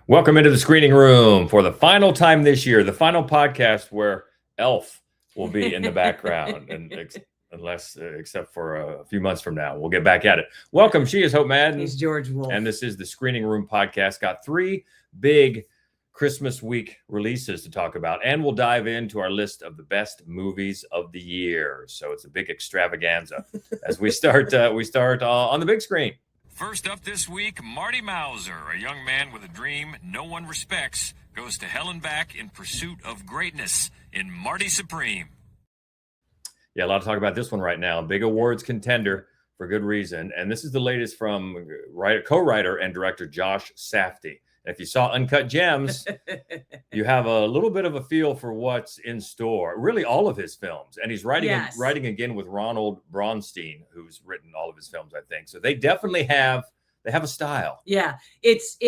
Welcome into the screening room for the final time this year, the final podcast where Elf will be in the background, and except for a few months from now, we'll get back at it. Welcome, she is Hope Madden. He's George Wolf. And this is the Screening Room podcast. Got three big Christmas week releases to talk about, and we'll dive into our list of the best movies of the year. So it's a big extravaganza as we start on the big screen. First up this week, Marty Mauser, a young man with a dream no one respects, goes to hell and back in pursuit of greatness in Marty Supreme. Yeah, a lot to talk about this one right now. Big awards contender for good reason. And this is the latest from co-writer and director Josh Safdie. If you saw Uncut Gems, you have a little bit of a feel for what's in store. Really, all of his films, and he's writing again with Ronald Braunstein, who's written all of his films, I think. So they definitely have a style. Yeah, it's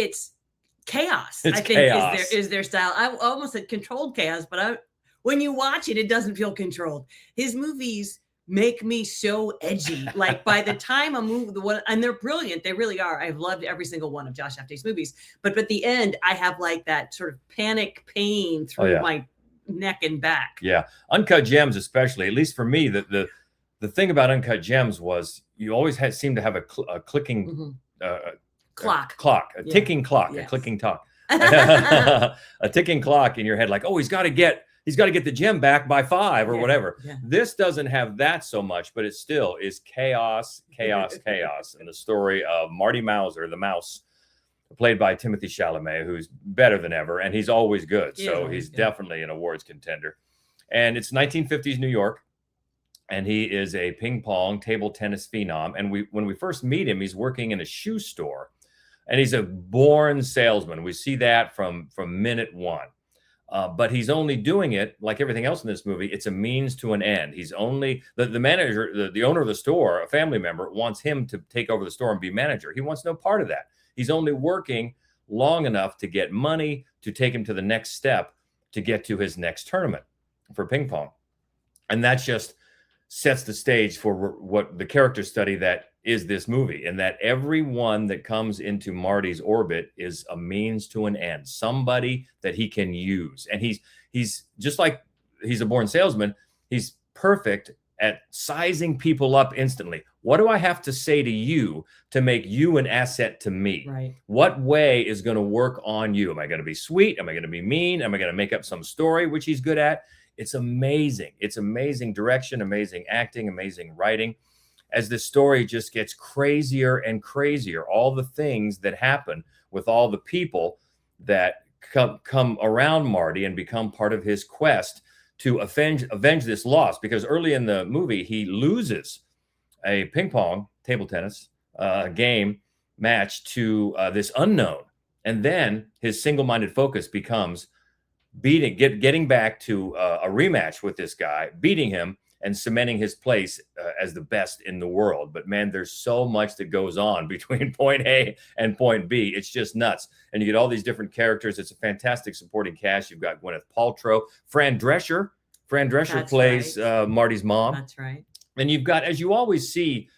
chaos. It's I think chaos. is their style. I almost said controlled chaos, but when you watch it, it doesn't feel controlled. His movies make me so edgy. Like by the time and they're brilliant, they really are. I've loved every single one of Josh Safdie's movies, but at the end, I have like that sort of panic pain through my neck and back. Yeah, Uncut Gems, especially, at least for me, the thing about Uncut Gems was you always seemed to have a clicking clock, a ticking clock, yes. A clicking talk, a ticking clock in your head, like, oh, he's got to get the gem back by 5 or whatever. Yeah. This doesn't have that so much, but it still is chaos. And the story of Marty Mauser, the mouse, played by Timothée Chalamet, who's better than ever, and he's always good. So he's definitely an awards contender. And it's 1950s New York, and he is a ping pong table tennis phenom. And when we first meet him, he's working in a shoe store, and he's a born salesman. We see that from minute one. But he's only doing it, like everything else in this movie, it's a means to an end. He's only the manager, the owner of the store, a family member, wants him to take over the store and be manager. He wants no part of that. He's only working long enough to get money to take him to the next step to get to his next tournament for ping pong. And that just sets the stage for what the character study that is this movie, and that everyone that comes into Marty's orbit is a means to an end, somebody that he can use. And he's just like he's a born salesman. He's perfect at sizing people up instantly. What do I have to say to you to make you an asset to me? Right. What way is going to work on you? Am I going to be sweet? Am I going to be mean? Am I going to make up some story, which he's good at? It's amazing. It's amazing direction, amazing acting, amazing writing. As the story just gets crazier and crazier, all the things that happen with all the people that come around Marty and become part of his quest to avenge this loss. Because early in the movie, he loses a ping pong, table tennis game match to this unknown. And then his single-minded focus becomes getting back to a rematch with this guy, beating him, and cementing his place as the best in the world. But man, there's so much that goes on between point A and point B. It's just nuts. And you get all these different characters. It's a fantastic supporting cast. You've got Gwyneth Paltrow, Fran Drescher. That's plays right. Marty's mom. That's right. And you've got, as you always see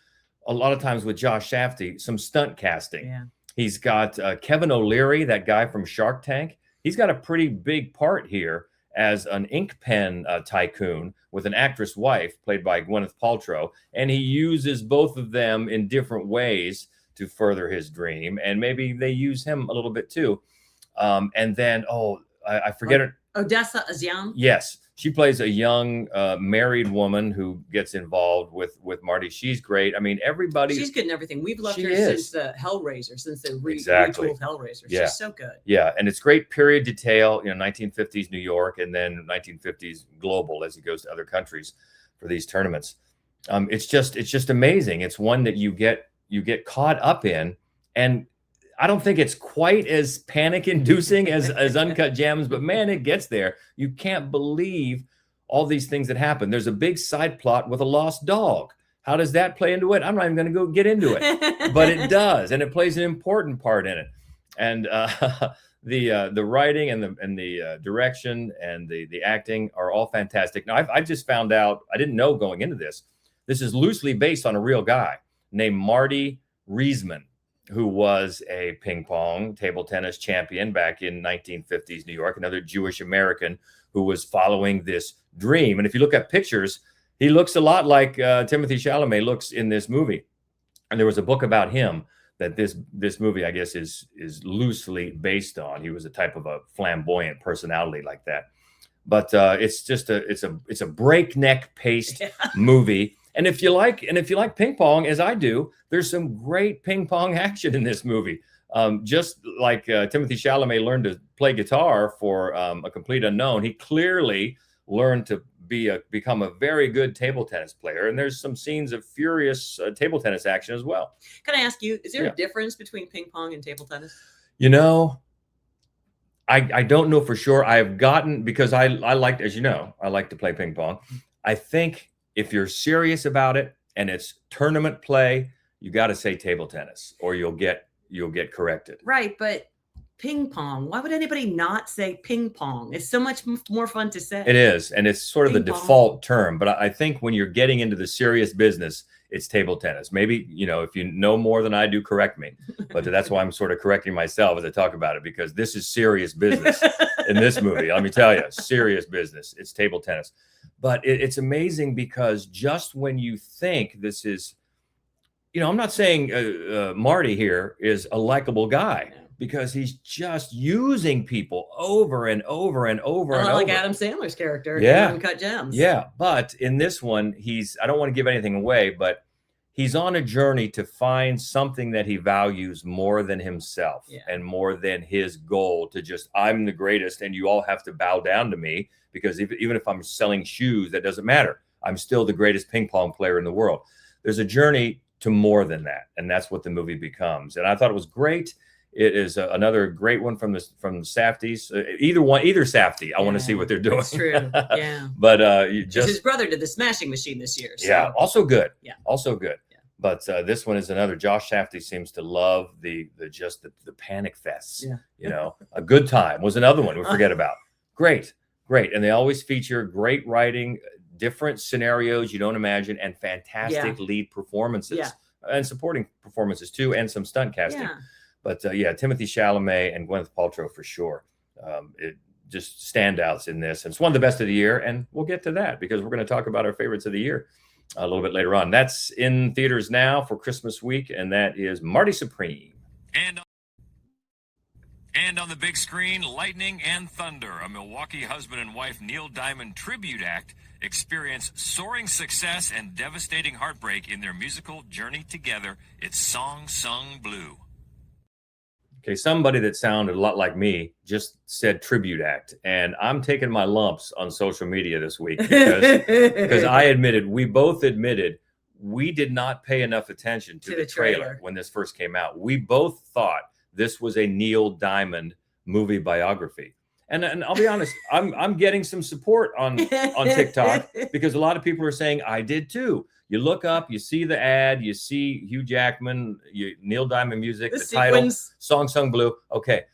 a lot of times with Josh Safdie, some stunt casting. Yeah. He's got Kevin O'Leary, that guy from Shark Tank. He's got a pretty big part here as an ink pen tycoon with an actress wife played by Gwyneth Paltrow. And he uses both of them in different ways to further his dream. And maybe they use him a little bit too. And then, I forget her. Odessa A'zion. Yes. She plays a young married woman who gets involved with Marty. She's great. I mean, everybody. She's good in everything. We've loved her since the Hellraiser, since the exactly. retool of Hellraiser. Yeah. She's so good. Yeah, and it's great period detail, 1950s New York and then 1950s global as he goes to other countries for these tournaments. It's just amazing. It's one that you get caught up in, and I don't think it's quite as panic-inducing as Uncut Gems, but man, it gets there. You can't believe all these things that happen. There's a big side plot with a lost dog. How does that play into it? I'm not even going to go get into it, but it does, and it plays an important part in it. And the writing and the direction and the acting are all fantastic. Now, I just found out, I didn't know going into this. This is loosely based on a real guy named Marty Reisman. who was a ping pong table tennis champion back in 1950s New York, another Jewish American who was following this dream. And if you look at pictures, he looks a lot like Timothy Chalamet looks in this movie. And there was a book about him that this movie, I guess, is loosely based on. He was a type of a flamboyant personality like that. But it's just it's a breakneck paced movie. And if you like ping pong, as I do, there's some great ping pong action in this movie. Just like Timothy Chalamet learned to play guitar for A Complete Unknown, he clearly learned to become a very good table tennis player. And there's some scenes of furious table tennis action as well. Can I ask you, is there a difference between ping pong and table tennis? You know, I don't know for sure. I've gotten, because I like, as you know, I like to play ping pong. I think if you're serious about it and it's tournament play, you got to say table tennis or you'll get corrected. Right, but ping pong, why would anybody not say ping pong? It's so much more fun to say. It is, and it's sort of the default term, but I think when you're getting into the serious business, it's table tennis. Maybe, if you know more than I do, correct me, but that's why I'm sort of correcting myself as I talk about it, because this is serious business in this movie. Let me tell you, serious business. It's table tennis. But it's amazing because just when you think this is, I'm not saying Marty here is a likable guy, because he's just using people over and over and over and over. Like Adam Sandler's character. Yeah. Uncut Gems. Yeah. But in this one, I don't want to give anything away, but he's on a journey to find something that he values more than himself and more than his goal to just, I'm the greatest and you all have to bow down to me, because even if I'm selling shoes, that doesn't matter. I'm still the greatest ping pong player in the world. There's a journey to more than that. And that's what the movie becomes. And I thought it was great. It is another great one from the Safdies. Either Safdie, I want to see what they're doing. That's true. Yeah. But his brother did the Smashing Machine this year. So. Yeah, also good. Yeah, also good. Yeah. But this one is another. Josh Safdie seems to love the panic fests. Yeah. A Good Time was another one we forget about. Great, and they always feature great writing, different scenarios you don't imagine, and fantastic lead performances and supporting performances too, and some stunt casting. Yeah. But Timothy Chalamet and Gwyneth Paltrow for sure. It just standouts in this. And it's one of the best of the year. And we'll get to that because we're going to talk about our favorites of the year a little bit later on. That's in theaters now for Christmas week. And that is Marty Supreme. And on the big screen, Lightning and Thunder, a Milwaukee husband and wife Neil Diamond tribute act, experience soaring success and devastating heartbreak in their musical journey together. It's Song Sung Blue. Okay, somebody that sounded a lot like me just said tribute act, and I'm taking my lumps on social media this week because we both admitted we did not pay enough attention to the trailer when this first came out. We both thought this was a Neil Diamond movie biography. And I'll be honest, I'm getting some support on TikTok because a lot of people are saying I did too. You look up, you see the ad, you see Hugh Jackman, Neil Diamond music, the title, Song Sung Blue. Okay.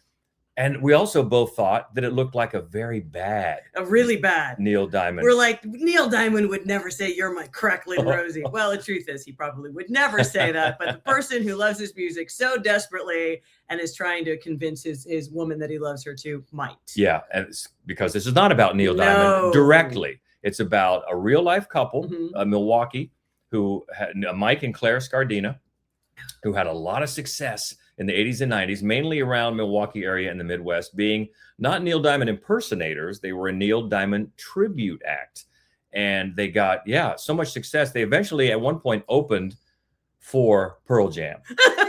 And we also both thought that it looked like a really bad Neil Diamond. We're like, Neil Diamond would never say, "You're my crackling Rosie." Well, the truth is he probably would never say that. But the person who loves his music so desperately and is trying to convince his woman that he loves her too might. Yeah. And it's because this is not about Neil Diamond directly. It's about a real life couple, Milwaukee, who had Mike and Claire Scardina, who had a lot of success in the 80s and 90s, mainly around Milwaukee area and the Midwest, being not Neil Diamond impersonators. They were a Neil Diamond tribute act. And they got, so much success. They eventually at one point opened for Pearl Jam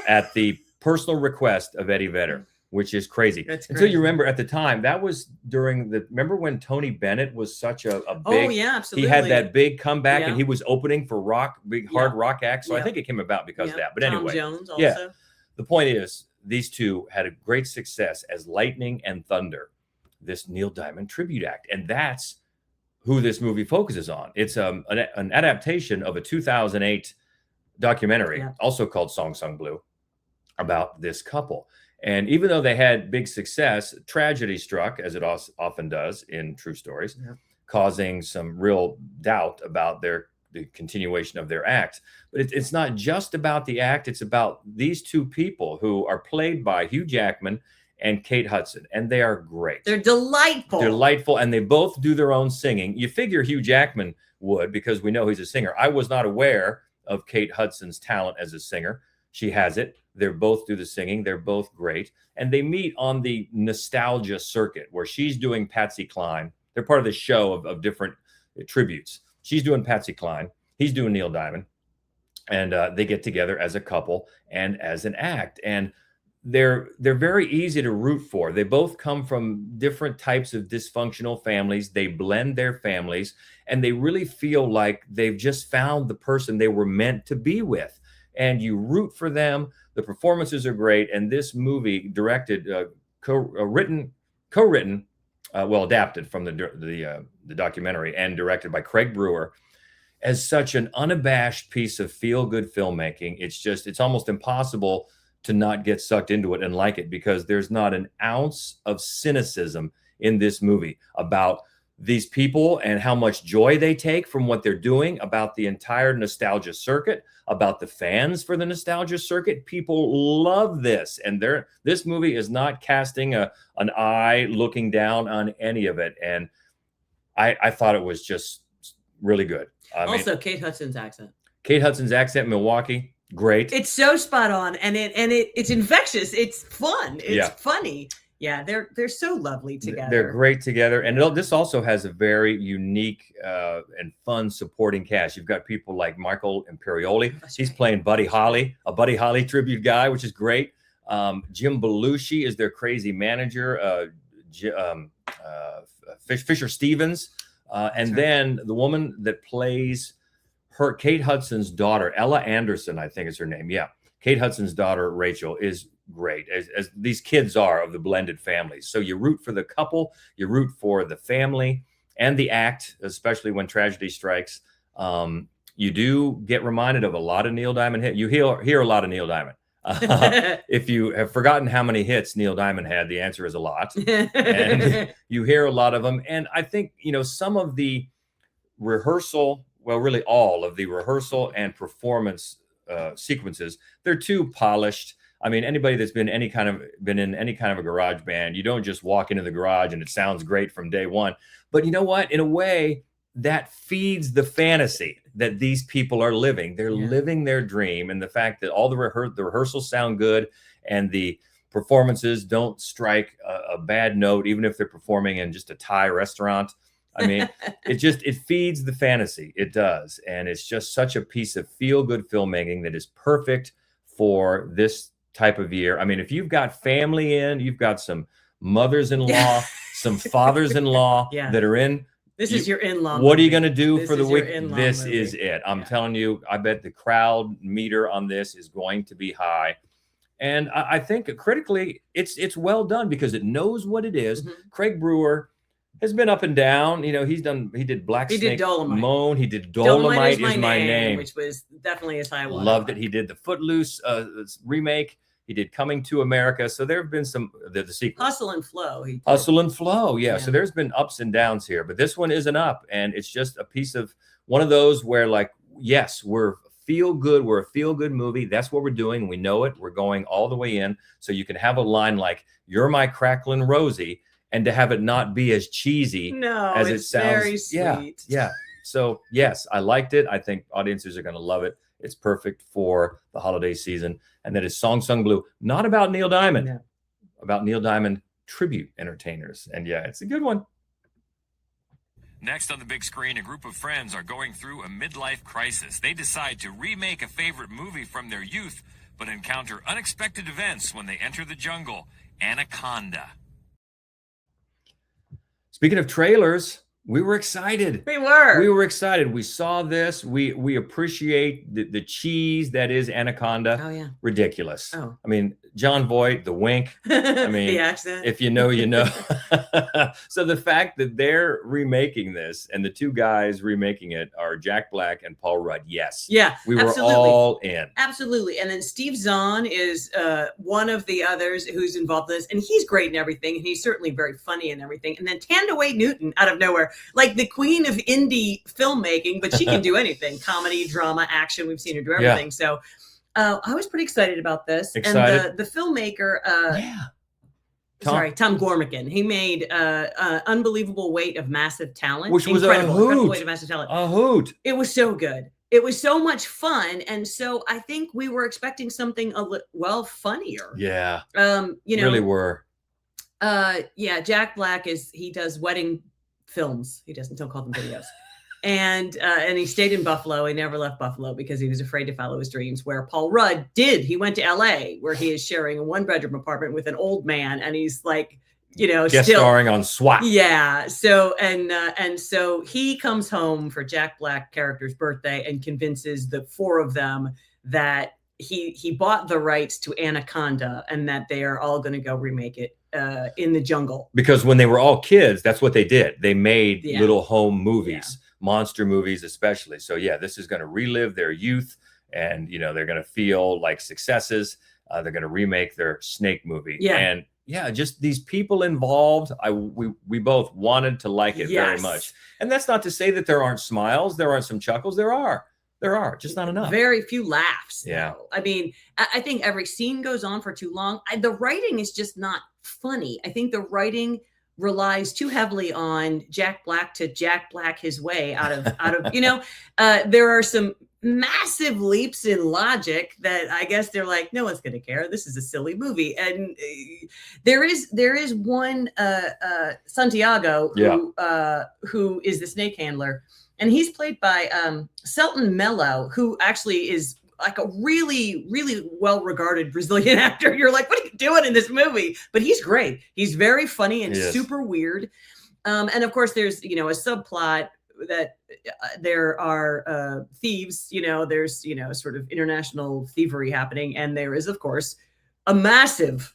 at the personal request of Eddie Vedder, which is crazy. Until you remember at the time, that was remember when Tony Bennett was such a big, absolutely. He had that big comeback and he was opening for hard rock acts. So I think it came about because of that. But anyway, Tom Jones also. The point is, these two had a great success as Lightning and Thunder, this Neil Diamond tribute act. And that's who this movie focuses on. It's an adaptation of a 2008 documentary, also called Song Sung Blue, about this couple. And even though they had big success, tragedy struck, as it often does in true stories, causing some real doubt about their the continuation of their act. But it's not just about the act. It's about these two people who are played by Hugh Jackman and Kate Hudson, and they are great. They're delightful. Delightful, and they both do their own singing. You figure Hugh Jackman would, because we know he's a singer. I was not aware of Kate Hudson's talent as a singer. She has it. They're both do the singing. They're both great. And they meet on the nostalgia circuit where she's doing Patsy Cline. They're part of the show of different tributes. She's doing Patsy Cline. He's doing Neil Diamond. And they get together as a couple and as an act. And they're very easy to root for. They both come from different types of dysfunctional families. They blend their families, and they really feel like they've just found the person they were meant to be with. And you root for them. The performances are great. And this movie, directed, co-written, adapted from the documentary and directed by Craig Brewer, as such an unabashed piece of feel-good filmmaking. It's almost impossible to not get sucked into it and like it, because there's not an ounce of cynicism in this movie about these people and how much joy they take from what they're doing, about the entire nostalgia circuit, about the fans for the nostalgia circuit. People love this, and this movie is not casting an eye looking down on any of it. And I thought it was just really good. Also, Kate Hudson's accent. Kate Hudson's accent, Milwaukee, great. It's so spot on, and it's infectious. It's fun. It's funny. Yeah, they're so lovely together. They're great together, and this also has a very unique and fun supporting cast. You've got people like Michael Imperioli. He's playing Buddy Holly, a Buddy Holly tribute guy, which is great. Jim Belushi is their crazy manager. Fisher Stevens, and then the woman that plays Kate Hudson's daughter, Ella Anderson, I think is her name. Yeah, Kate Hudson's daughter, Rachel, is great, as these kids are of the blended families. So you root for the couple, you root for the family and the act, especially when tragedy strikes. You do get reminded of a lot of Neil Diamond hits. You hear a lot of Neil Diamond. If you have forgotten how many hits Neil Diamond had, the answer is a lot. And you hear a lot of them. And I think, some of the rehearsal, well, really all of the rehearsal and performance sequences, they're too polished. I mean, anybody that's been in any kind of a garage band, you don't just walk into the garage and it sounds great from day one. But you know what? In a way, that feeds the fantasy that these people are living. They're living their dream, and the fact that all the rehearsals sound good and the performances don't strike a bad note, even if they're performing in just a Thai restaurant. I mean, it feeds the fantasy. It does, and it's just such a piece of feel-good filmmaking that is perfect for this type of year. I mean, if you've got family in, you've got some mothers-in-law, some fathers-in-law that are in. This is your in-law. What are you going to do for the week? This movie. Is it. I'm telling you, I bet the crowd meter on this is going to be high. And I think critically, it's well done because it knows what it is. Mm-hmm. Craig Brewer has been up and down. He did Black Snake, did Dolomite. Moan. He did Dolomite is my name, which was definitely his high one. Loved it. He did the Footloose remake. He did Coming to America. So there have been some the sequels. Hustle and Flow. Hustle and Flow. Yeah. So there's been ups and downs here, but this one is an up, and it's just a piece of one of those where, like, yes, we're feel good. We're a feel good movie. That's what we're doing. We know it. We're going all the way in. So you can have a line like "You're my crackling Rosie," and to have it not be as cheesy as it sounds. Very sweet. Yeah. So yes, I liked it. I think audiences are going to love it. It's perfect for the holiday season. And that is Song Sung Blue, not about Neil Diamond, about Neil Diamond tribute entertainers. And yeah, it's a good one. Next on the big screen, a group of friends are going through a midlife crisis. They decide to remake a favorite movie from their youth, but encounter unexpected events when they enter the jungle. Anaconda. Speaking of trailers, we were excited. We were excited. We saw this. We appreciate the cheese that is Anaconda. Oh, yeah. Ridiculous. Oh. I mean, John Voight, the wink. I mean, the accent. if you know, you know. So the fact that they're remaking this and the two guys remaking it are Jack Black and Paul Rudd. Yes. Yeah, We were absolutely. all in. Absolutely. And then Steve Zahn is one of the others who's involved in this. And he's great in everything. And he's certainly very funny in everything. And then Tandaway Newton out of nowhere, like the queen of indie filmmaking, but she can do anything. Comedy, drama, action. We've seen her do everything. So I was pretty excited about this. Excited? And the filmmaker, Tom Gormican, he made Unbelievable Weight of Massive Talent. Which was Incredible Weight of Massive Talent. A hoot. It was so good. It was so much fun. And so I think we were expecting something funnier. Yeah. You know, really were. Jack Black he does wedding films. Don't call them videos. And he stayed in Buffalo. He never left Buffalo because he was afraid to follow his dreams, where Paul Rudd did. He went to LA, where he is sharing a 1-bedroom apartment with an old man. And he's like, you know, guest starring on SWAT. Yeah. So, and so he comes home for Jack Black character's birthday and convinces the 4 of them that he bought the rights to Anaconda and that they are all going to go remake it in the jungle. Because when they were all kids, that's what they did. They made little home movies. Monster movies especially. So yeah, this is going to relive their youth, and you know, they're going to feel like successes. They're going to remake their Snake movie. And just these people involved, we both wanted to like it very much. And that's not to say that there aren't smiles, there aren't some chuckles. There are just not enough. Very few laughs. Yeah. Though. I mean, I think every scene goes on for too long. The writing is just not funny. I think the writing relies too heavily on Jack Black to Jack Black his way out of you know, there are some massive leaps in logic that I guess they're like, no one's going to care. This is a silly movie. And there is one Santiago who is the snake handler, and he's played by Selton Mello, who actually is like a really, really well-regarded Brazilian actor. You're like, what are you doing in this movie? But he's great. He's very funny and super weird. And of course, there's, you know, a subplot that there are thieves, you know, there's, you know, sort of international thievery happening. And there is, of course, a massive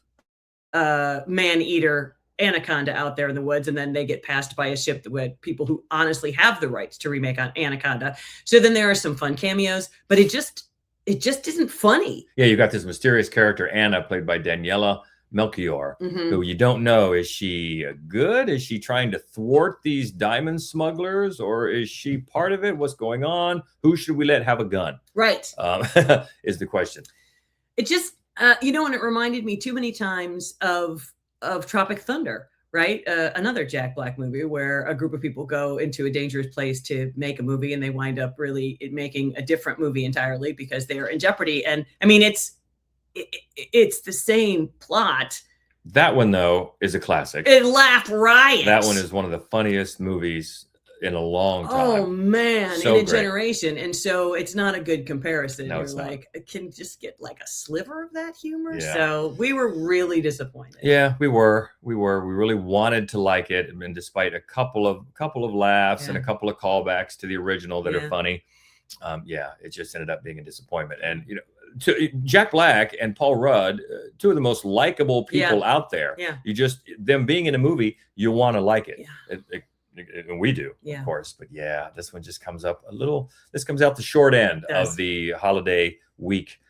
man-eater Anaconda out there in the woods, and then they get passed by a ship with people who honestly have the rights to remake on Anaconda. So then there are some fun cameos, but it just isn't funny. Yeah, you got this mysterious character, Anna, played by Daniela Melchior, who you don't know. Is she good? Is she trying to thwart these diamond smugglers, or is she part of it? What's going on? Who should we let have a gun? Right. Is the question. It just, you know, and it reminded me too many times of Tropic Thunder, right? Another Jack Black movie where a group of people go into a dangerous place to make a movie, and they wind up really making a different movie entirely because they are in jeopardy. And I mean, it's the same plot. That one, though, is a classic. It laughed riot. That one is one of the funniest movies in a long time. Oh man, so in a generation. And so it's not a good comparison. No, You're like, can just get like a sliver of that humor. Yeah. So we were really disappointed. Yeah, we were. We really wanted to like it. And despite a couple of laughs and a couple of callbacks to the original that are funny, it just ended up being a disappointment. And, you know, Jack Black and Paul Rudd, two of the most likable people out there. Yeah. Them being in a movie, you want to like it. Yeah. And we do, of course. But this one just comes up this comes out the short end of the holiday week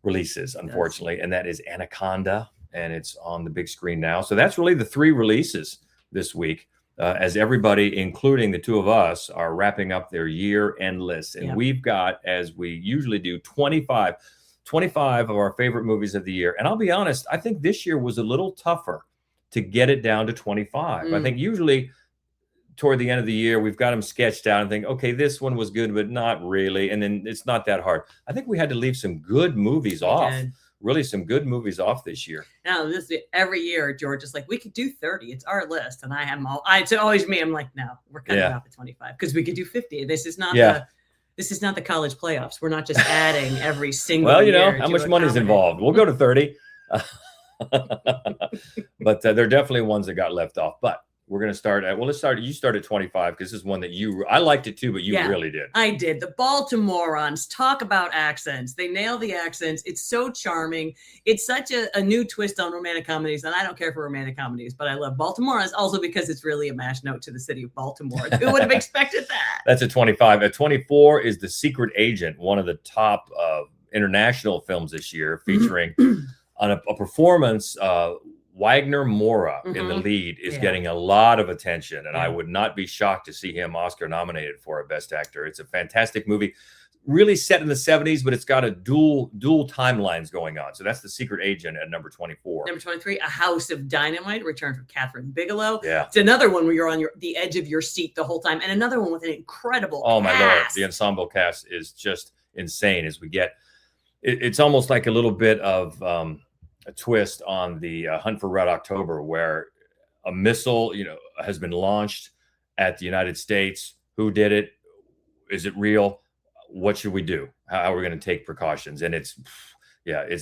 releases, unfortunately. And that is Anaconda, and it's on the big screen now. So that's really the 3 releases this week, as everybody, including the 2 of us, are wrapping up their year-end lists. And we've got, as we usually do, 25 of our favorite movies of the year. And I'll be honest, I think this year was a little tougher to get it down to 25. I think usually toward the end of the year, we've got them sketched out and think, okay, this one was good, but not really. And then it's not that hard. I think we had to leave some good movies off. Really some good movies off this year. No, every year, George is like, we could do 30. It's our list. And it's always me. I'm like, no, we're cutting off at 25 because we could do 50. This is not the college playoffs. We're not just adding every single Well, you know, how much money's involved. We'll go to 30. But there are definitely ones that got left off. But we're going to start at, well, let's start. You start at 25 because this is one that I liked it too, but you really did. I did. The Baltimoreans, talk about accents. They nail the accents. It's so charming. It's such a new twist on romantic comedies. And I don't care for romantic comedies, but I love Baltimoreans also because it's really a mash note to the city of Baltimore. Who would have expected that? That's at 25. At 24 is The Secret Agent, one of the top international films this year, featuring on a performance. Wagner Moura in the lead is getting a lot of attention, and I would not be shocked to see him Oscar nominated for a Best Actor. It's a fantastic movie, really set in the 70s, but it's got a dual timelines going on. So that's The Secret Agent at number 24. Number 23, A House of Dynamite, return from Catherine Bigelow. Yeah, it's another one where you're on the edge of your seat the whole time, and another one with an incredible cast. My Lord, the ensemble cast is just insane. As we get, it's almost like a little bit of a twist on the Hunt for Red October, where a missile, has been launched at the United States. Who did it? Is it real? What should we do? How are we going to take precautions? And it's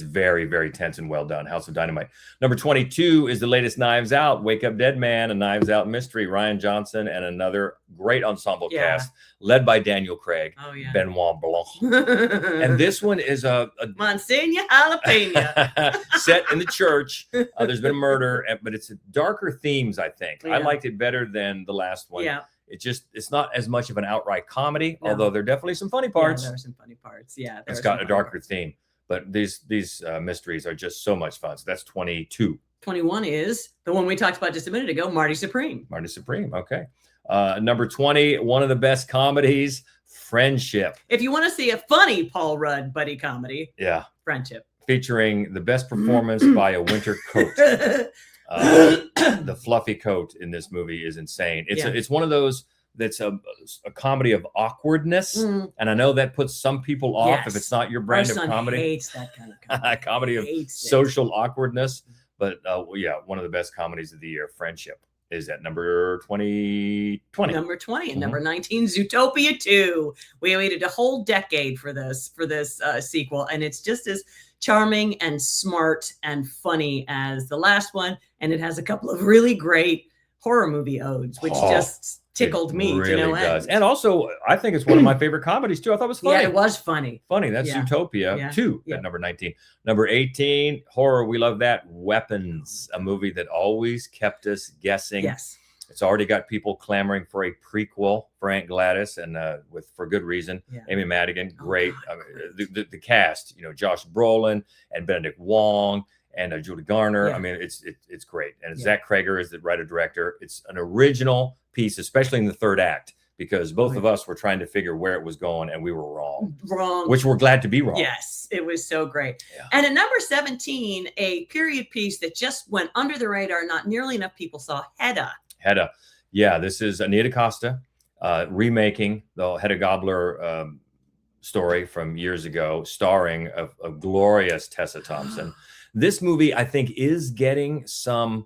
very, very tense and well done. House of Dynamite. Number 22 is the latest Knives Out, Wake Up Dead Man, a Knives Out mystery. Ryan Johnson and another great ensemble cast led by Daniel Craig, Benoit Blanc. And this one is a Monsignor Jalapeno. set in the church. There's been a murder, but it's darker themes, I think. I liked it better than the last one. Yeah. It's not as much of an outright comedy, although there are definitely some funny parts. Yeah, there are some funny parts. Yeah. It's got a darker theme. But these mysteries are just so much fun. So that's 22. 21 is the one we talked about just a minute ago, Marty Supreme. Marty Supreme. Okay. Number 20, one of the best comedies, Friendship. If you want to see a funny Paul Rudd buddy comedy, Friendship. Featuring the best performance by a winter coat. The fluffy coat in this movie is insane. It's one of those that's a comedy of awkwardness, and I know that puts some people off if it's not your brand of comedy. Hates that kind of comedy. Comedy of social awkwardness, but one of the best comedies of the year, Friendship, is at number 20. Number 20 and number 19, Zootopia 2. We waited a whole decade for this sequel, and it's just as charming and smart and funny as the last one, and it has a couple of really great horror movie odes, which just tickled me really to no does. end. And also, I think it's one of my favorite comedies too. I thought it was funny. Yeah, it was funny. That's Zootopia 2 at number 19. Number 18, horror. We love that. Weapons, a movie that always kept us guessing. Yes. It's already got people clamoring for a prequel for Aunt Gladys, and for good reason. Yeah. Amy Madigan, great. The cast, Josh Brolin and Benedict Wong and Julie Garner. I mean, it's great. And Zach Krager is the writer-director. It's an original piece, especially in the third act, because both of us were trying to figure where it was going, and we were wrong. Which we're glad to be wrong. Yes, it was so great. Yeah. And at number 17, a period piece that just went under the radar. Not nearly enough people saw, Hedda. Hedda. Yeah, this is Anita Costa remaking the Hedda Gabler story from years ago, starring a glorious Tessa Thompson. This movie, I think, is getting some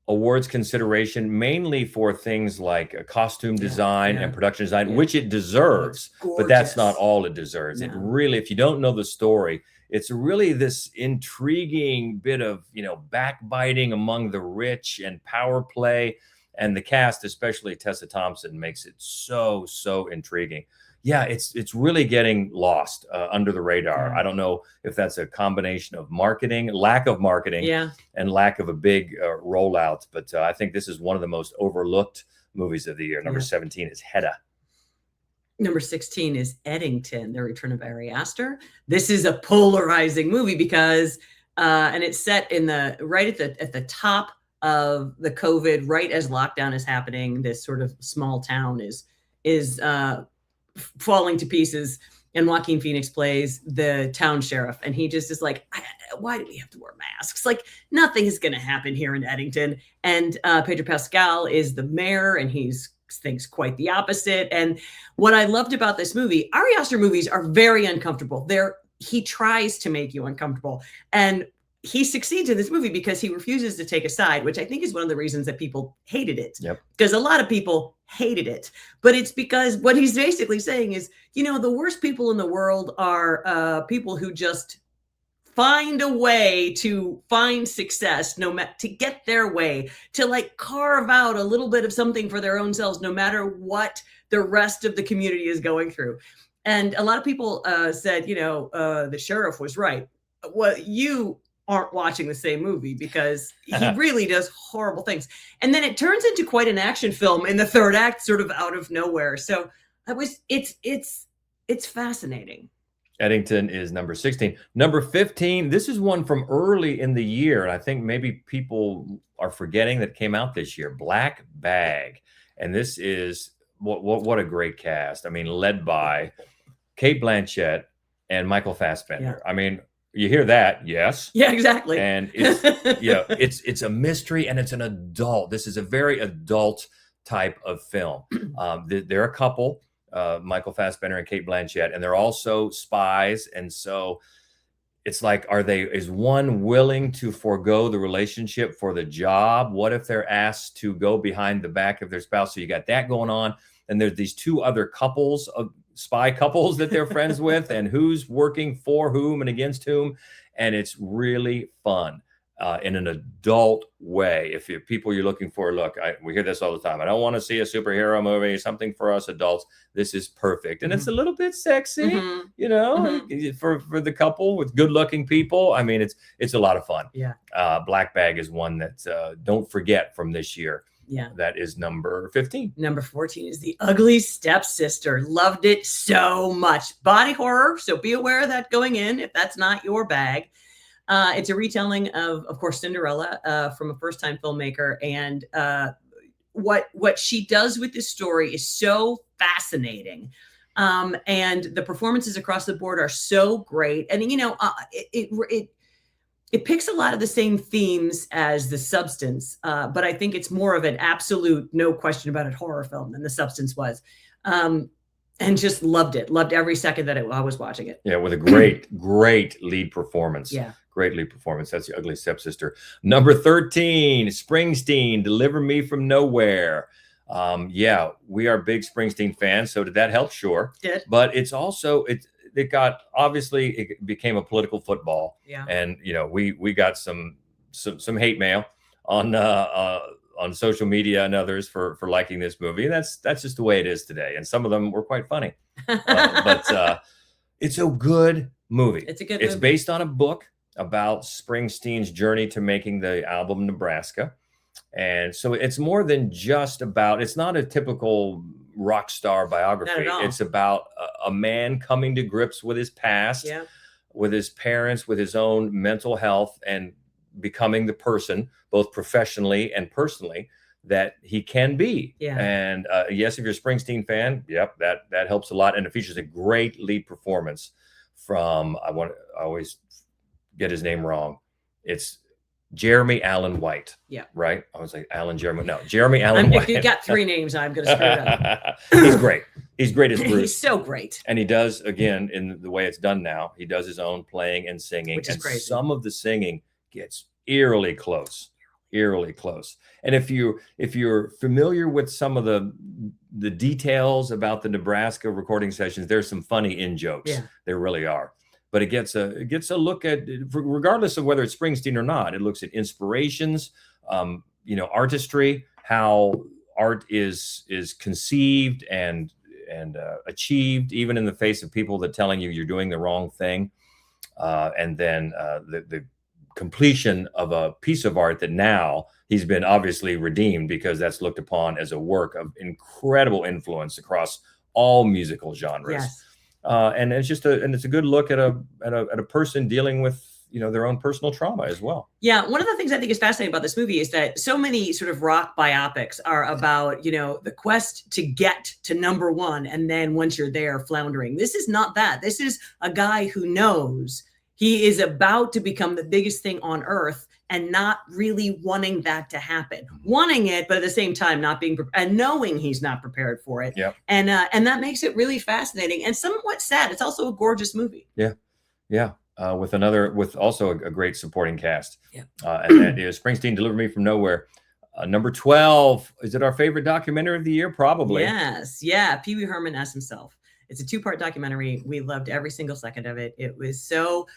awards consideration, mainly for things like costume design and production design, which it deserves, but that's not all it deserves. No. It really, if you don't know the story, it's really this intriguing bit of, backbiting among the rich and power play, and the cast, especially Tessa Thompson, makes it so intriguing. Yeah, it's really getting lost under the radar. I don't know if that's a combination of lack of marketing, and lack of a big rollout. But I think this is one of the most overlooked movies of the year. Number 17 is Hedda. Number 16 is Eddington, The Return of Ari Aster. This is a polarizing movie because, and it's set in right at the top of the COVID, right as lockdown is happening. This sort of small town is falling to pieces, and Joaquin Phoenix plays the town sheriff, and he just is like, why do we have to wear masks? Like, nothing is going to happen here in Eddington. And Pedro Pascal is the mayor, and he thinks quite the opposite. And what I loved about this movie, Ari Aster movies are very uncomfortable. He tries to make you uncomfortable, and he succeeds in this movie because he refuses to take a side, which I think is one of the reasons that people hated it. Because a lot of people hated it, but it's because what he's basically saying is, the worst people in the world are people who just find a way to find success, no matter to get their way, to like carve out a little bit of something for their own selves, no matter what the rest of the community is going through. And a lot of people said, the sheriff was right. Well, you aren't watching the same movie, because he really does horrible things. And then it turns into quite an action film in the third act, sort of out of nowhere. So it's fascinating. Eddington is number 16. Number 15, this is one from early in the year, and I think maybe people are forgetting that it came out this year, Black Bag. And this is, what a great cast. I mean, led by Cate Blanchett and Michael Fassbender. Yeah. I mean, you hear that, yes. Yeah, exactly. And it's it's a mystery, and it's an adult. This is a very adult type of film. They're a couple, Michael Fassbender and Cate Blanchett, and they're also spies. And so it's like, is one willing to forego the relationship for the job? What if they're asked to go behind the back of their spouse? So you got that going on. And there's these two other couples of spy couples that they're friends with, and who's working for whom and against whom. And it's really fun in an adult way. If you're people you're looking for, look, we hear this all the time. I don't want to see a superhero movie, something for us adults. This is perfect. And it's a little bit sexy, for the couple with good looking people. I mean, it's a lot of fun. Yeah. Black Bag is one that don't forget from this year. Yeah. That is number 15. Number 14 is The Ugly Stepsister. Loved it so much. Body horror, so be aware of that going in if that's not your bag. It's a retelling of course, Cinderella from a first-time filmmaker. And what she does with this story is so fascinating. And the performances across the board are so great. And, it picks a lot of the same themes as The Substance, but I think it's more of an absolute, no question about it, horror film than The Substance was. And just loved it. Loved every second that I was watching it. Yeah, with a great lead performance. Yeah. Great lead performance. That's The Ugly Stepsister. Number 13, Springsteen, Deliver Me From Nowhere. Yeah, we are big Springsteen fans, so did that help? Sure. Did. But it's also, it became a political football. Yeah. And, we got some hate mail on social media and others for liking this movie. And that's just the way it is today. And some of them were quite funny, but it's a good movie. It's based on a book about Springsteen's journey to making the album Nebraska. And so it's more than just about, it's not a typical rock star biography. Not at all. It's about a man coming to grips with his past, with his parents, with his own mental health, and becoming the person, both professionally and personally, that he can be. Yeah. And yes, if you're a Springsteen fan, yep, that helps a lot. And it features a great lead performance from, I always get his name wrong. It's Jeremy Allen White. Yeah. Right? I was like, Jeremy Allen White. If you got three names, I'm going to screw it up. He's great. He's great as Bruce. He's so great. And he does, again, in the way it's done now, he does his own playing and singing. Which is crazy. Some of the singing gets eerily close. And if you're familiar with some of the details about the Nebraska recording sessions, there's some funny in-jokes. Yeah. There really are. But it gets a look at, regardless of whether it's Springsteen or not, it looks at inspirations, artistry, how art is conceived and achieved, even in the face of people that telling you you're doing the wrong thing, and then the completion of a piece of art that now he's been obviously redeemed, because that's looked upon as a work of incredible influence across all musical genres. Yes. And it's a good look at a person dealing with their own personal trauma as well. Yeah, one of the things I think is fascinating about this movie is that so many sort of rock biopics are about the quest to get to number one, and then once you're there, floundering. This is not that. This is a guy who knows he is about to become the biggest thing on earth, and not really wanting that to happen, wanting it, but at the same time not being and knowing he's not prepared for it. Yeah. And that makes it really fascinating and somewhat sad. It's also a gorgeous movie. Yeah. With also a great supporting cast. Yeah. And that is Springsteen, Deliver Me From Nowhere. Number 12, is it our favorite documentary of the year? Probably. Yes. Yeah. Pee Wee Herman as himself. It's a 2-part documentary. We loved every single second of it. It was so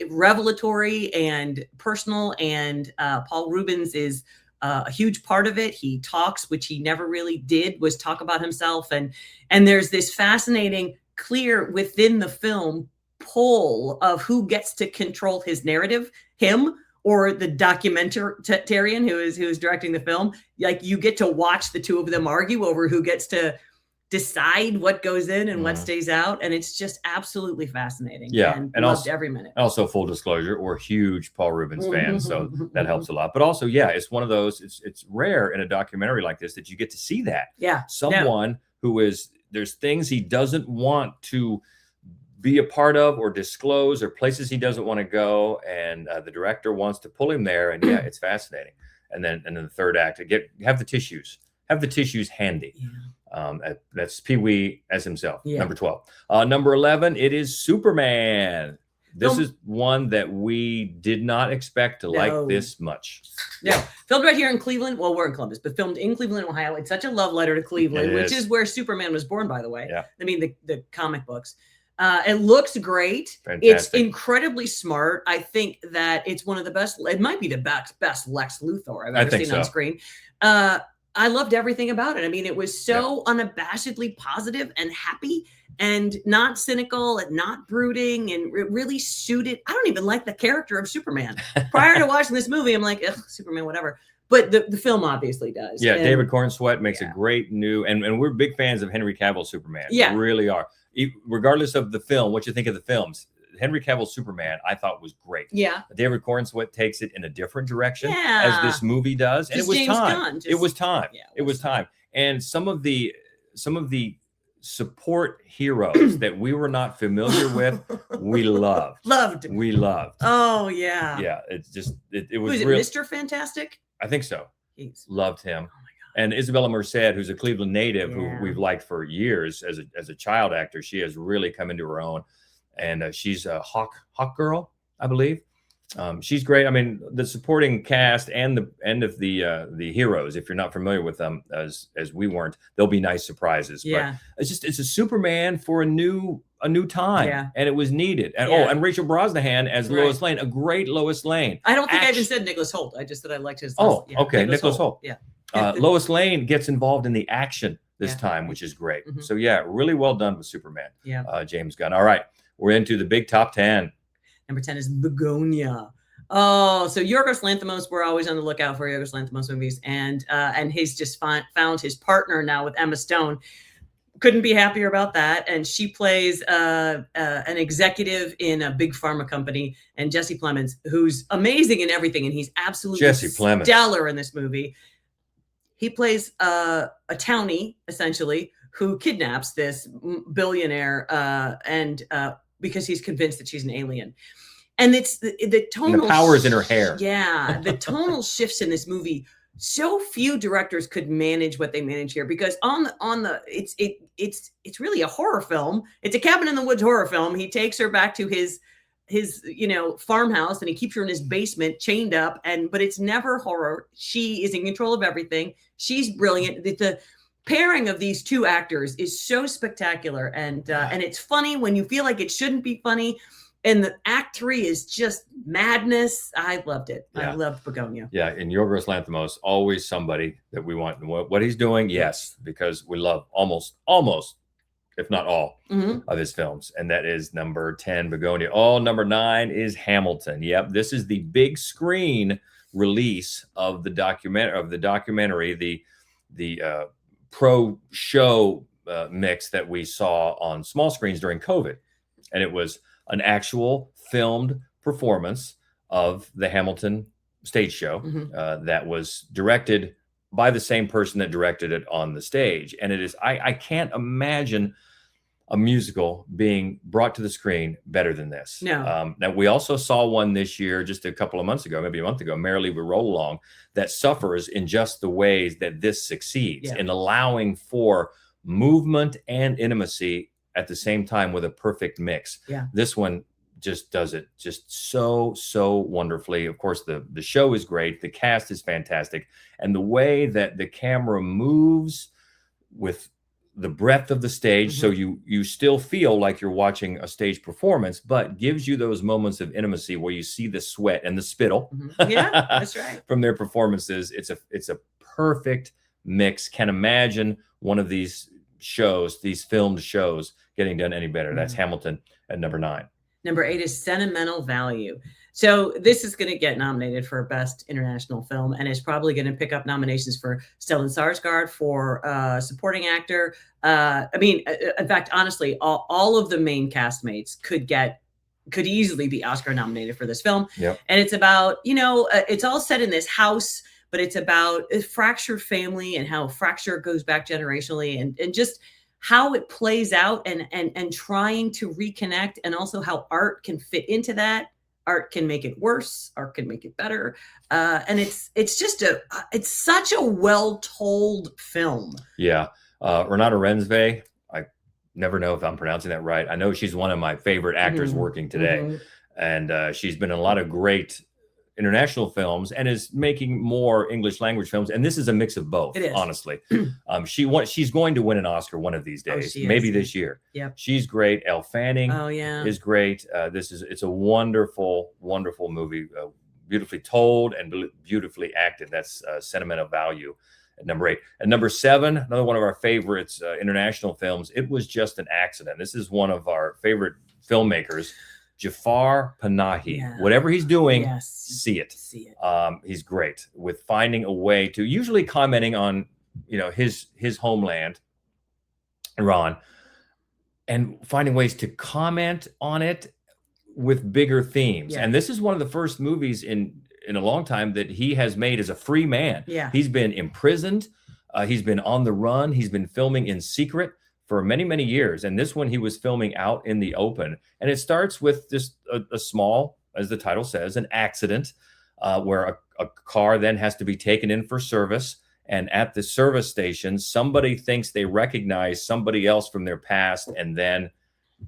revelatory and personal. And Paul Rubens is a huge part of it. He talks, which he never really did, was talk about himself. And there's this fascinating, clear within the film pull of who gets to control his narrative, him or the documentarian who is directing the film. Like, you get to watch the two of them argue over who gets to decide what goes in and what stays out, and it's just absolutely fascinating. Yeah, and loved also every minute. Also, full disclosure, we're huge Paul Rubens fans, so that helps a lot. But also, yeah, it's one of those. It's rare in a documentary like this that you get to see that. Yeah, someone who is, there's things he doesn't want to be a part of or disclose, or places he doesn't want to go, and the director wants to pull him there, and yeah, it's fascinating. And then the third act, have the tissues handy. Yeah. That's Pee-wee as himself. Yeah. Number 12. Number 11, it is Superman. This is one that we did not expect to like this much. No, filmed right here in Cleveland. Well, we're in Columbus, but filmed in Cleveland, Ohio. It's such a love letter to Cleveland, which is where Superman was born, by the way. Yeah. I mean, the comic books. It looks great. Fantastic. It's incredibly smart. I think that it's one of the best. It might be the best Lex Luthor I've ever seen on screen. I loved everything about it. I mean, it was so unabashedly positive and happy and not cynical and not brooding, and it really suited. I don't even like the character of Superman. Prior to watching this movie, I'm like, ugh, Superman, whatever. But the film obviously does. Yeah, and David Cornsweet makes a great new, and we're big fans of Henry Cavill's Superman. Yeah. We really are. Regardless of the film, what you think of the films, Henry Cavill's Superman, I thought was great. Yeah. David Cornsweet takes it in a different direction as this movie does. And it was time. It was time. Yeah, it was time. And some of the support heroes that we were not familiar with, we loved. We loved. Oh, yeah. Yeah. It's just, it was Who is it, real. Mr. Fantastic? I think so. Loved him. Oh, my God. And Isabella Merced, who's a Cleveland native, who we've liked for years as a child actor, she has really come into her own. And she's a Hawk Girl, I believe. She's great. I mean, the supporting cast and the heroes, if you're not familiar with them, as we weren't, they'll be nice surprises. Yeah. But it's a Superman for a new time. Yeah. And it was needed. And and Rachel Brosnahan as Lois Lane, a great Lois Lane. I don't think I even said Nicholas Hoult. I just said I liked his. Okay, Nicholas Hoult. Yeah. Lois Lane gets involved in the action this time, which is great. So yeah, really well done with Superman. Yeah. James Gunn. All right. We're into the big top 10. Number 10 is Begonia. Oh, so Yorgos Lanthimos, we're always on the lookout for Yorgos Lanthimos movies. And he's just found his partner now with Emma Stone. Couldn't be happier about that. And she plays an executive in a big pharma company. And Jesse Plemons, who's amazing in everything. And he's absolutely stellar in this movie. He plays a townie, essentially, who kidnaps this billionaire and because he's convinced that she's an alien. And it's the tonal and the power's in her hair. Yeah, the tonal shifts in this movie. So few directors could manage what they manage here, because it's really a horror film. It's a cabin in the woods horror film. He takes her back to his farmhouse, and he keeps her in his basement chained up, but it's never horror. She is in control of everything. She's brilliant. The pairing of these two actors is so spectacular, and it's funny when you feel like it shouldn't be funny. And the act 3 is just madness. I loved it. Yeah. I loved Begonia. Yeah, and Yorgos Lanthimos, always somebody that we want. What he's doing, yes, because we love almost, if not all, of his films. And that is number 10, Begonia. Number 9 is Hamilton. Yep, this is the big screen release of the documentary, the pro show mix that we saw on small screens during COVID. And it was an actual filmed performance of the Hamilton stage show that was directed by the same person that directed it on the stage. And it is, I can't imagine a musical being brought to the screen better than this. No. Now, we also saw one this year, just a couple of months ago, maybe a month ago, Merrily We Roll Along, that suffers in just the ways that this succeeds in allowing for movement and intimacy at the same time with a perfect mix. Yeah. This one just does it just so wonderfully. Of course, the show is great. The cast is fantastic. And the way that the camera moves with the breadth of the stage, so you still feel like you're watching a stage performance, but gives you those moments of intimacy where you see the sweat and the spittle. Yeah, that's right. From their performances. It's a perfect mix. Can't imagine one of these shows, these filmed shows, getting done any better. That's Hamilton at number 9. Number 8 is Sentimental Value. So this is going to get nominated for Best International Film, and is probably going to pick up nominations for Stellan Skarsgård for supporting actor. In fact, honestly, all of the main castmates could easily be Oscar nominated for this film. Yep. And it's about, it's all set in this house, but it's about a fractured family and how fracture goes back generationally, and just how it plays out, and trying to reconnect, and also how art can fit into that. Art can make it worse. Art can make it better. And it's such a well-told film. Yeah. Renata Rensve, I never know if I'm pronouncing that right. I know she's one of my favorite actors working today. And she's been in a lot of great international films and is making more English language films. And this is a mix of both, It is. honestly. She's going to win an Oscar one of these days, she is. maybe this year. Yep. She's great. Elle Fanning is great. It's a wonderful, wonderful movie, beautifully told and beautifully acted. That's Sentimental Value at number 8. At number 7, another one of our favorites, international films, It Was Just an Accident. This is one of our favorite filmmakers, Jafar Panahi. Yeah. Whatever he's doing, Yes. see it. See it. He's great with finding a way to, usually commenting on, his homeland, Iran, and finding ways to comment on it with bigger themes. Yeah. And this is one of the first movies in a long time that he has made as a free man. Yeah. He's been imprisoned. He's been on the run. He's been filming in secret for many, many years. And this one he was filming out in the open. And it starts with just a small, as the title says, an accident where a car then has to be taken in for service. And at the service station, somebody thinks they recognize somebody else from their past, and then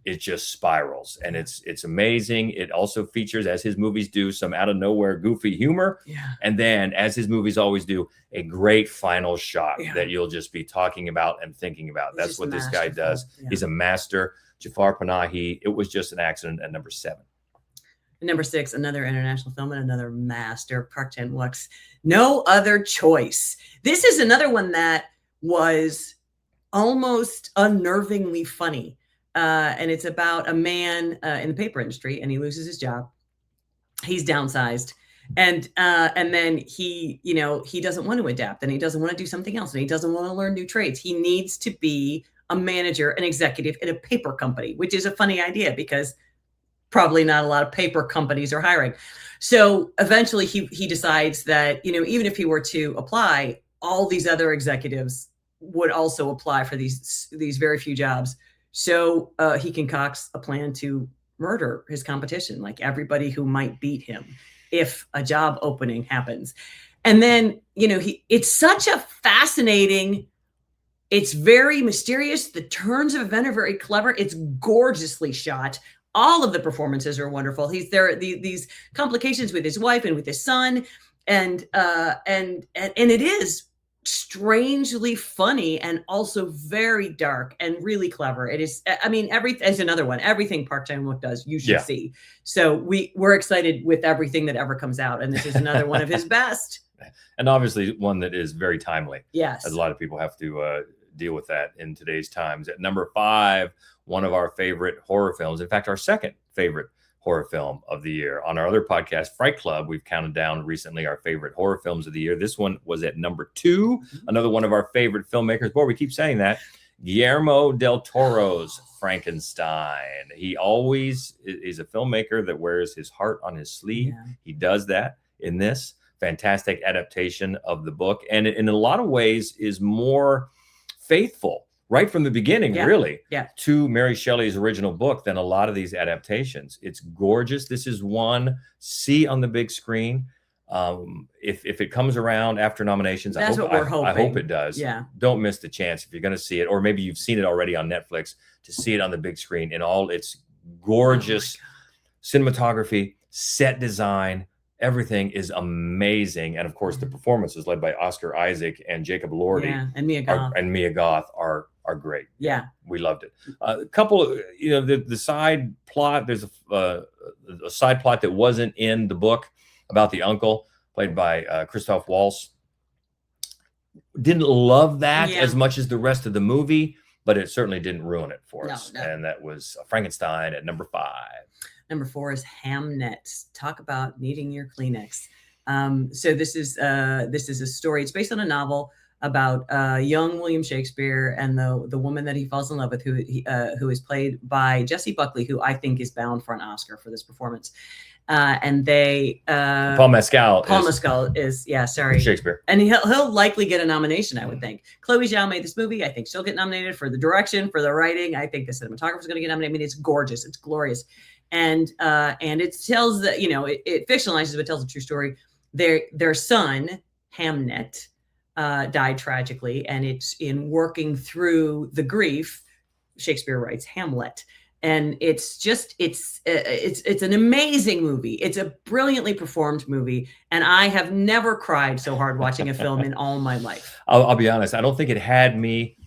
it just spirals. And it's amazing. It also features, as his movies do, some out of nowhere goofy humor. Yeah. And then, as his movies always do, a great final shot that you'll just be talking about and thinking about. That's what this guy does. Yeah. He's a master. Jafar Panahi, It Was Just an Accident at number 7. Number 6, another international film and another master, Park Chan-wook's No Other Choice. This is another one that was almost unnervingly funny. And it's about a man in the paper industry, and he loses his job. He's downsized. And then he doesn't want to adapt, and he doesn't want to do something else, and he doesn't want to learn new trades. He needs to be a manager, an executive in a paper company, which is a funny idea because probably not a lot of paper companies are hiring. So eventually he decides that, even if he were to apply, all these other executives would also apply for these very few jobs. So he concocts a plan to murder his competition, like everybody who might beat him if a job opening happens. And then, it's such a fascinating, it's very mysterious. The turns of event are very clever. It's gorgeously shot. All of the performances are wonderful. He's there, these complications with his wife and with his son. And it is strangely funny and also very dark and really clever. It is, as another one, everything Park Chan-wook does, you should see. So we're excited with everything that ever comes out. And this is another one of his best. And obviously one that is very timely. Yes. As a lot of people have to deal with that in today's times. At number 5, one of our favorite horror films. In fact, our second favorite horror film of the year. On our other podcast, Fright Club, we've counted down recently our favorite horror films of the year. This one was at number 2, another one of our favorite filmmakers. Boy, we keep saying that. Guillermo del Toro's Frankenstein. He always is a filmmaker that wears his heart on his sleeve. Yeah. He does that in this fantastic adaptation of the book. And in a lot of ways is more faithful right from the beginning, really, to Mary Shelley's original book than a lot of these adaptations. It's gorgeous. This is one, see on the big screen. If it comes around after nominations, I hope it does. Yeah. Don't miss the chance if you're going to see it, or maybe you've seen it already on Netflix, to see it on the big screen in all its gorgeous cinematography, set design. Everything is amazing. And of course, the performances led by Oscar Isaac and Jacob Elordi and Mia Goth are are great. Yeah. We loved it. A couple of, the side plot, there's a side plot that wasn't in the book about the uncle played by Christoph Waltz. Didn't love that as much as the rest of the movie, but it certainly didn't ruin it for us. No. And that was Frankenstein at number 5. Number 4 is Hamnet. Talk about needing your Kleenex. So this is a story. It's based on a novel about young William Shakespeare and the woman that he falls in love with, who is played by Jessie Buckley, who I think is bound for an Oscar for this performance. And they Paul Mescal is Shakespeare, and he'll likely get a nomination, I would think. Chloe Zhao made this movie. I think she'll get nominated for the direction, for the writing. I think the cinematographer is going to get nominated. I mean, it's gorgeous, it's glorious, and it tells that it fictionalizes but tells a true story. Their son Hamnet died tragically, and it's in working through the grief. Shakespeare writes Hamlet. And it's an amazing movie. It's a brilliantly performed movie. And I have never cried so hard watching a film in all my life. I'll be honest. I don't think it had me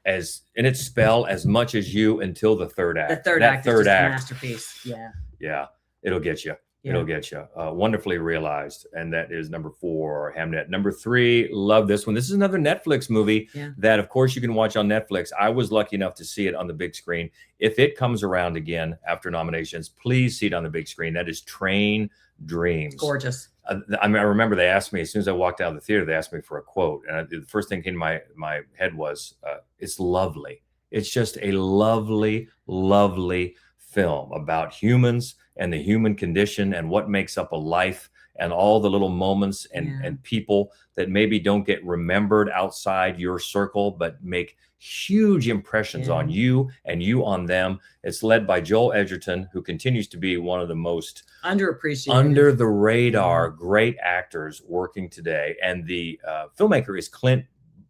as in its spell as much as you until the third act. The third act is just a masterpiece. Yeah. Yeah. It'll get you. Yeah. It'll get you. Wonderfully realized. And that is number 4, Hamnet. Number 3, love this one. This is another Netflix movie that, of course, you can watch on Netflix. I was lucky enough to see it on the big screen. If it comes around again after nominations, please see it on the big screen. That is Train Dreams. It's gorgeous. I remember they asked me, as soon as I walked out of the theater, they asked me for a quote. And the first thing came to my head was, it's lovely. It's just a lovely, lovely film about humans and the human condition and what makes up a life and all the little moments and people that maybe don't get remembered outside your circle, but make huge impressions on you and you on them. It's led by Joel Edgerton, who continues to be one of the most underappreciated, under the radar, great actors working today. And the filmmaker is Clint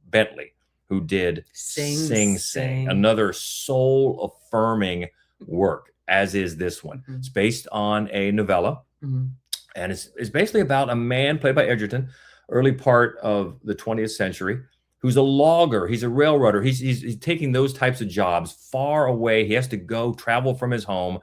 Bentley, who did Sing Sing, another soul affirming work, as is this one. It's based on a novella, and it's basically about a man played by Edgerton, early part of the 20th century, who's a logger. He's a railroader. He's taking those types of jobs far away. He has to travel from his home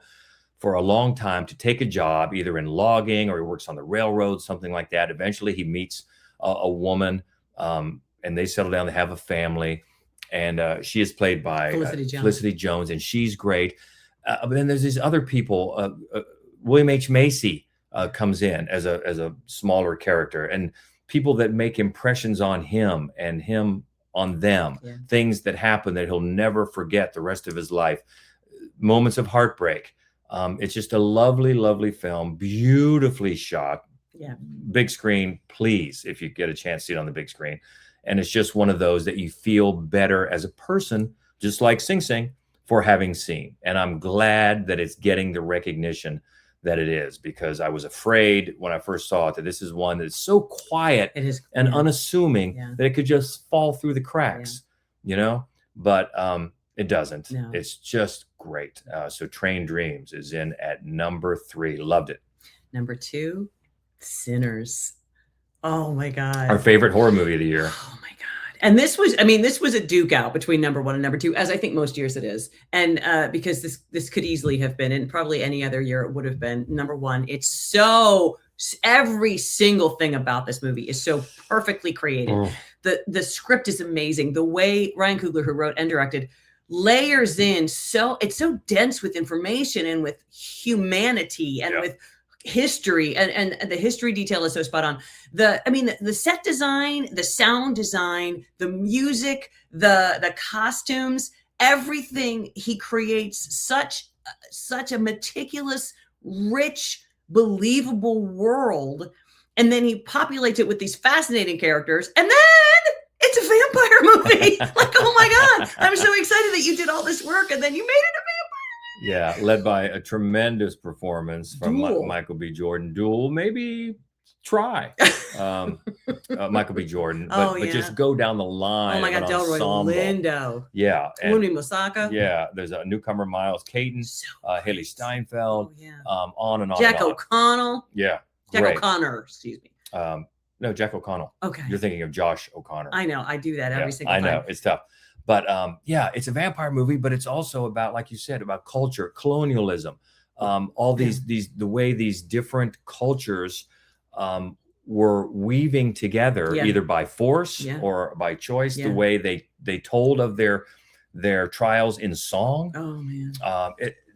for a long time to take a job, either in logging or he works on the railroad, something like that. Eventually, he meets a woman, and they settle down. They have a family, and she is played by Felicity Jones, and she's great. But then there's these other people. William H. Macy comes in as a smaller character, and people that make impressions on him and him on them, things that happen that he'll never forget the rest of his life, moments of heartbreak. It's just a lovely, lovely film, beautifully shot. Yeah. Big screen, please, if you get a chance to see it on the big screen. And it's just one of those that you feel better as a person, just like Sing Sing, for having seen. And I'm glad that it's getting the recognition that it is, because I was afraid when I first saw it that this is one that's so quiet and unassuming that it could just fall through the cracks, but it doesn't. No. It's just great. So Train Dreams is in at number 3. Loved it. Number 2, Sinners. Oh my God. Our favorite horror movie of the year. Oh my God. And this was a duke out between number 1 and number 2, as I think most years it is. And because this could easily have been, and probably any other year it would have been, number 1. It's every single thing about this movie is so perfectly created. The script is amazing. The way Ryan Coogler, who wrote and directed, layers in it's so dense with information and with humanity and with history, and the history detail is so spot on. The set design, the sound design, the music, the costumes, everything. He creates such a meticulous, rich, believable world, and then he populates it with these fascinating characters, and then it's a vampire movie. Like, oh my God, I'm so excited that you did all this work and then you made it a vampire. Yeah, led by a tremendous performance from Michael B. Jordan. Duel, maybe try Michael B. Jordan, but just go down the line. Oh my God, Delroy Lindo. Yeah, Wunmi Mosaku. Yeah, there's a newcomer, Miles Caton, Haley Steinfeld. On and on. Jack O'Connell. Yeah, Jack O'Connor. Excuse me. No, Jack O'Connell. Okay, you're thinking of Josh O'Connor. I know, I do that every single time. I know, it's tough. But yeah, it's a vampire movie, but it's also about, like you said, about culture, colonialism, all the way these different cultures were weaving together, either by force or by choice, the way they told of their trials in song. Oh man.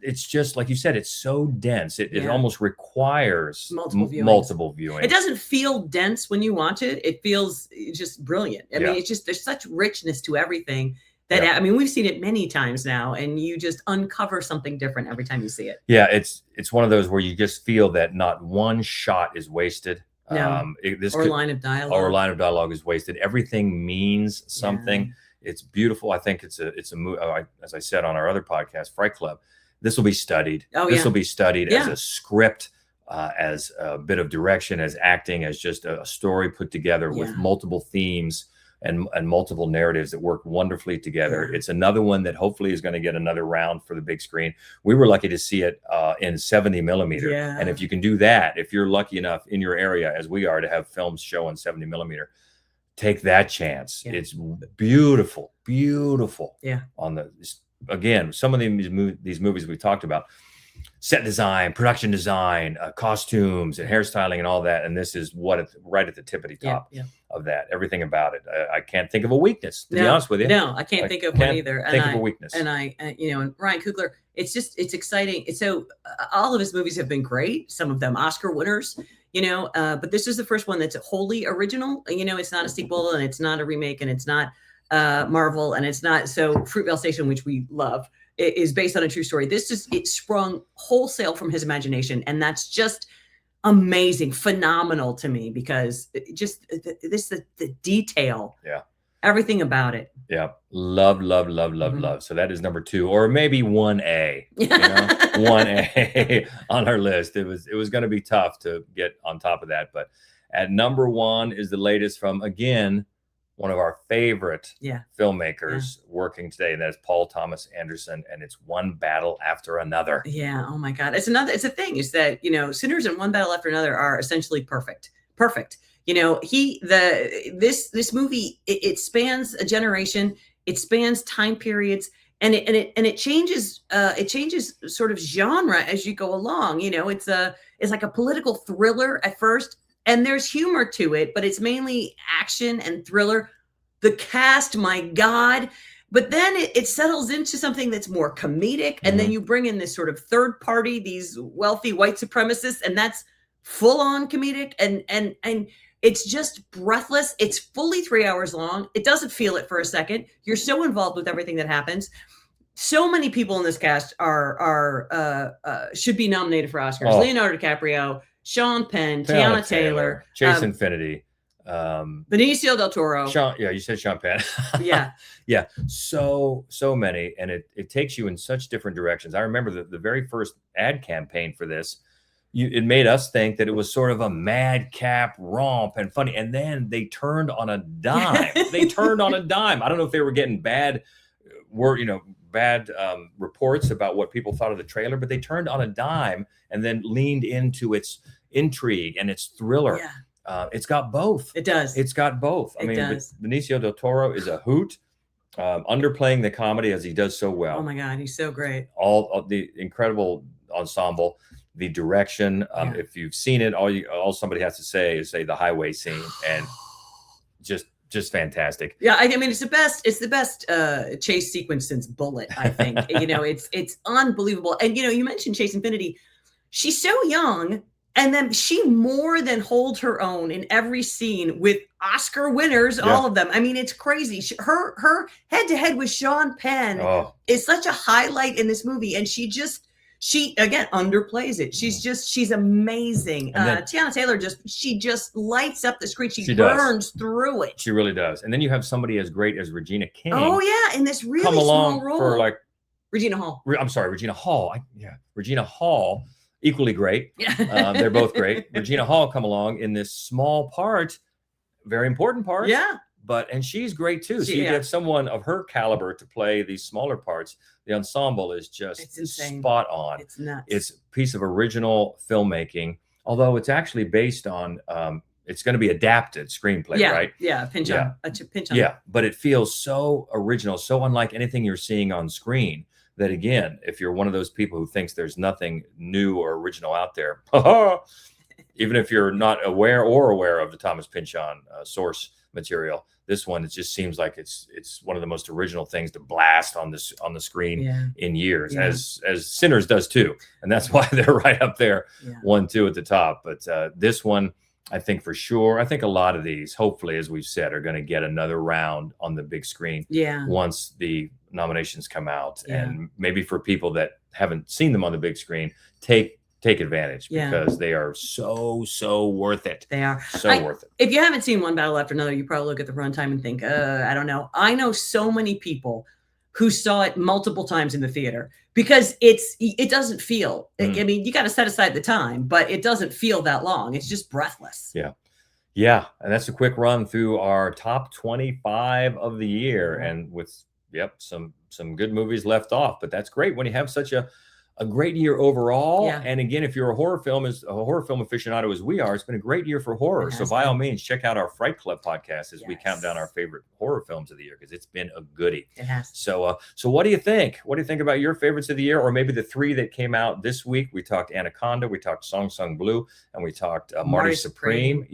It's just like you said, it's so dense. It almost requires multiple viewings. It doesn't feel dense when you watch it. It feels just brilliant. I mean, it's just, there's such richness to everything that, I mean, we've seen it many times now, and you just uncover something different every time you see it. Yeah. It's one of those where you just feel that not one shot is wasted. No. Line of dialogue. Or a line of dialogue is wasted. Everything means something. Yeah. It's beautiful. I think it's a movie, as I said on our other podcast, Fright Club. This will be studied. This will be studied as a script, as a bit of direction, as acting, as just a story put together with multiple themes and multiple narratives that work wonderfully together. It's another one that hopefully is going to get another round for the big screen. We were lucky to see it in 70 millimeter. And if you can do that, if you're lucky enough in your area, as we are, to have films show in 70 millimeter, take that chance. It's beautiful, beautiful. On the, again, some of these movies we talked about, set design, production design, costumes and hairstyling and all that. And this is right at the tippity top of that. Everything about it. I can't think of a weakness, to be honest with you. No, I can't think of one either. Think of a weakness. And and Ryan Coogler, it's exciting. So all of his movies have been great. Some of them Oscar winners, but this is the first one that's wholly original. It's not a sequel, and it's not a remake, and it's not Marvel, and it's not. So Fruitvale Station, which we love, is based on a true story. It sprung wholesale from his imagination, and that's just amazing, phenomenal to me, because the detail, everything about it. Love. So that is number 2, or maybe 1A. 1A on our list. It was going to be tough to get on top of that, but at number 1 is the latest from, again, one of our favorite filmmakers working today, and that's Paul Thomas Anderson, and it's One Battle After Another. Yeah. Oh my God. It's a thing, is that, Sinners and One Battle After Another are essentially perfect. This movie, it spans a generation, it spans time periods, and it changes sort of genre as you go along. It's like a political thriller at first, and there's humor to it, but it's mainly action and thriller. The cast, my God. But then it settles into something that's more comedic. And then you bring in this sort of third party, these wealthy white supremacists, and that's full on comedic. And it's just breathless. It's fully 3 hours long. It doesn't feel it for a second. You're so involved with everything that happens. So many people in this cast should be nominated for Oscars. Leonardo DiCaprio, Sean Penn, Tiana Taylor, Chase Infinity, Benicio del Toro. You said Sean Penn. So many, and it takes you in such different directions. I remember the very first ad campaign for this. It made us think that it was sort of a madcap romp and funny, and then they turned on a dime. I don't know if they were getting bad reports about what people thought of the trailer, but they turned on a dime and then leaned into its intrigue and its thriller. It's got both. It does. It's got both. Benicio del Toro is a hoot, underplaying the comedy as he does so well. Oh my God, he's so great. All the incredible ensemble, the direction. If you've seen it, all somebody has to say is the highway scene, and just fantastic. It's the best chase sequence since Bullet, I think. It's unbelievable. And you mentioned Chase Infinity. She's so young, and then she more than holds her own in every scene with Oscar winners, all of them. It's crazy. Her head to head with Sean Penn is such a highlight in this movie, and she again underplays it. She's amazing. Tiana Taylor just lights up the screen. She burns through it. She really does. And then you have somebody as great as Regina King. Oh yeah, in this really come along small role for Regina Hall. Regina Hall. Regina Hall, equally great. They're both great. Regina Hall come along in this small part, very important part. And she's great too. So you get someone of her caliber to play these smaller parts. The ensemble is just spot on. It's nuts. It's a piece of original filmmaking, although it's actually based on it's going to be adapted screenplay, Yeah, right? yeah, pinch Yeah. on, pinch on. Yeah, but it feels so original, so unlike anything you're seeing on screen that, again, if you're one of those people who thinks there's nothing new or original out there, even if you're not aware of the Thomas Pynchon source material, this one, it just seems like it's one of the most original things to blast on the screen in years, as Sinners does too, and that's why they're right up there, 1-2 at the top. But this one, I think for sure, I think a lot of these, hopefully, as we've said, are going to get another round on the big screen once the nominations come out. And maybe for people that haven't seen them on the big screen, take advantage because they are so worth it. They are so worth it. If you haven't seen One Battle After Another, you probably look at the runtime and think, I don't know. I know so many people who saw it multiple times in the theater because it doesn't feel, I mean, you got to set aside the time, but it doesn't feel that long. It's just breathless. Yeah. And that's a quick run through our top 25 of the year. And with, some good movies left off, but that's great when you have such a great year overall. And again, if you're a horror film aficionado as we are, it's been a great year for horror. So by all means, check out our Fright Club podcast as we count down our favorite horror films of the year, because it's been a goodie. It has. So what do you think? What do you think about your favorites of the year, or maybe the 3 that came out this week? We talked Anaconda, we talked Song Sung Blue, and we talked Marty Supreme.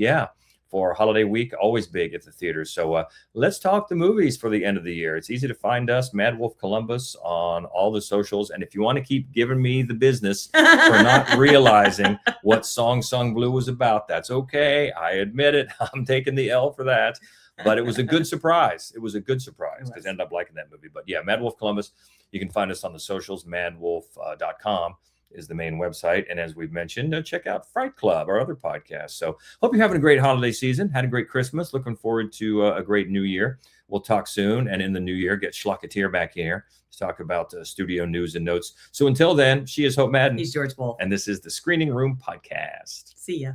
For holiday week, always big at the theaters. So let's talk the movies for the end of the year. It's easy to find us, MaddWolf Columbus, on all the socials. And if you want to keep giving me the business for not realizing what Song Sung Blue was about, that's okay. I admit it. I'm taking the L for that. But it was a good surprise. It was a good surprise because I ended up liking that movie. But yeah, MaddWolf Columbus. You can find us on the socials, maddwolf.com. is the main website. And as we've mentioned, check out Fright Club, our other podcast. So hope you're having a great holiday season, had a great Christmas, looking forward to a great new year. We'll talk soon. And in the new year, get Schlocketeer back here to talk about studio news and notes. So until then, she is Hope Madden. He's George Wolf. And this is the Screening Room Podcast. See ya.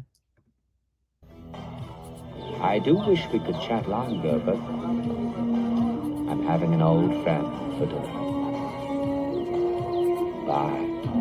I do wish we could chat longer, but I'm having an old friend for dinner. Bye.